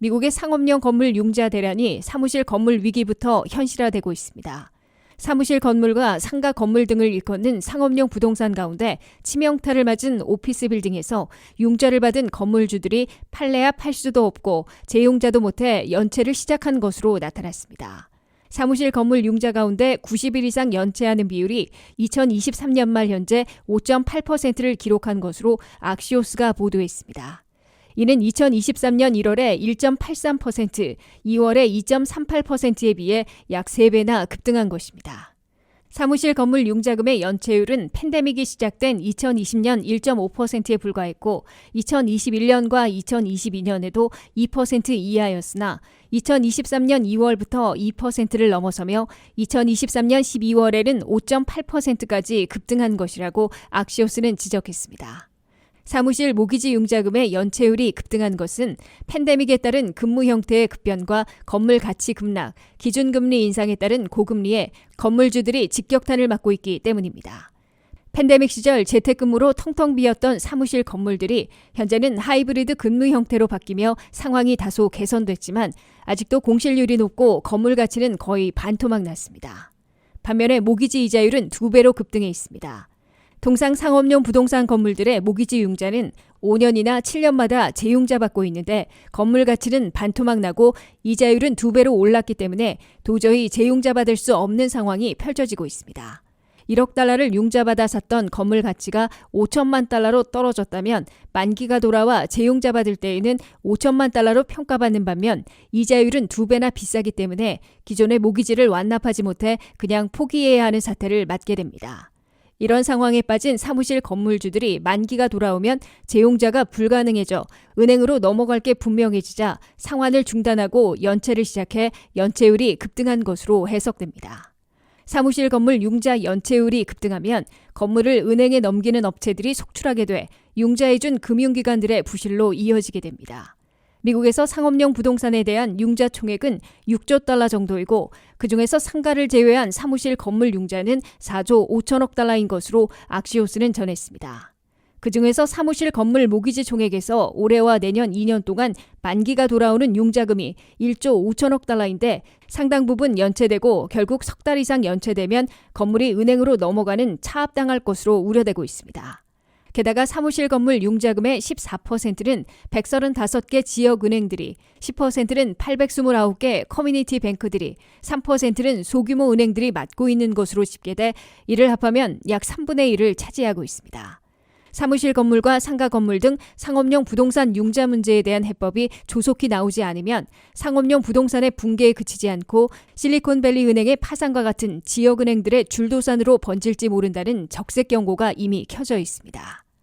미국의 상업용 건물 융자 대란이 사무실 건물 위기부터 현실화되고 있습니다. 사무실 건물과 상가 건물 등을 일컫는 상업용 부동산 가운데 치명타를 맞은 오피스 빌딩에서 융자를 받은 건물주들이 팔래야 팔 수도 없고 재용자도 못해 연체를 시작한 것으로 나타났습니다. 사무실 건물 융자 가운데 90일 이상 연체하는 비율이 2023년 말 현재 5.8%를 기록한 것으로 악시오스가 보도했습니다. 이는 2023년 1월에 1.83%, 2월에 2.38%에 비해 약 3배나 급등한 것입니다. 사무실 건물 융자금의 연체율은 팬데믹이 시작된 2020년 1.5%에 불과했고 2021년과 2022년에도 2% 이하였으나 2023년 2월부터 2%를 넘어서며 2023년 12월에는 5.8%까지 급등한 것이라고 악시오스는 지적했습니다. 사무실 모기지 융자금의 연체율이 급등한 것은 팬데믹에 따른 근무 형태의 급변과 건물 가치 급락, 기준금리 인상에 따른 고금리에 건물주들이 직격탄을 맞고 있기 때문입니다. 팬데믹 시절 재택근무로 텅텅 비었던 사무실 건물들이 현재는 하이브리드 근무 형태로 바뀌며 상황이 다소 개선됐지만 아직도 공실률이 높고 건물 가치는 거의 반토막 났습니다. 반면에 모기지 이자율은 2배로 급등해 있습니다. 통상 상업용 부동산 건물들의 모기지 융자는 5년이나 7년마다 재융자 받고 있는데 건물 가치는 반토막 나고 이자율은 2배로 올랐기 때문에 도저히 재융자 받을 수 없는 상황이 펼쳐지고 있습니다. 1억 달러를 융자받아 샀던 건물 가치가 5천만 달러로 떨어졌다면 만기가 돌아와 재융자 받을 때에는 5천만 달러로 평가받는 반면 이자율은 2배나 비싸기 때문에 기존의 모기지를 완납하지 못해 그냥 포기해야 하는 사태를 맞게 됩니다. 이런 상황에 빠진 사무실 건물주들이 만기가 돌아오면 재용자가 불가능해져 은행으로 넘어갈 게 분명해지자 상환을 중단하고 연체를 시작해 연체율이 급등한 것으로 해석됩니다. 사무실 건물 융자 연체율이 급등하면 건물을 은행에 넘기는 업체들이 속출하게 돼 융자해준 금융기관들의 부실로 이어지게 됩니다. 미국에서 상업용 부동산에 대한 융자 총액은 6조 달러 정도이고 그중에서 상가를 제외한 사무실 건물 융자는 4조 5천억 달러인 것으로 악시오스는 전했습니다. 그중에서 사무실 건물 모기지 총액에서 올해와 내년 2년 동안 만기가 돌아오는 융자금이 1조 5천억 달러인데 상당 부분 연체되고 결국 석 달 이상 연체되면 건물이 은행으로 넘어가는 차압당할 것으로 우려되고 있습니다. 게다가 사무실 건물 융자금의 14%는 135개 지역은행들이, 10%는 829개 커뮤니티 뱅크들이, 3%는 소규모 은행들이 맡고 있는 것으로 집계돼 이를 합하면 약 3분의 1을 차지하고 있습니다. 사무실 건물과 상가 건물 등 상업용 부동산 융자 문제에 대한 해법이 조속히 나오지 않으면 상업용 부동산의 붕괴에 그치지 않고 실리콘밸리 은행의 파산과 같은 지역은행들의 줄도산으로 번질지 모른다는 적색 경고가 이미 켜져 있습니다.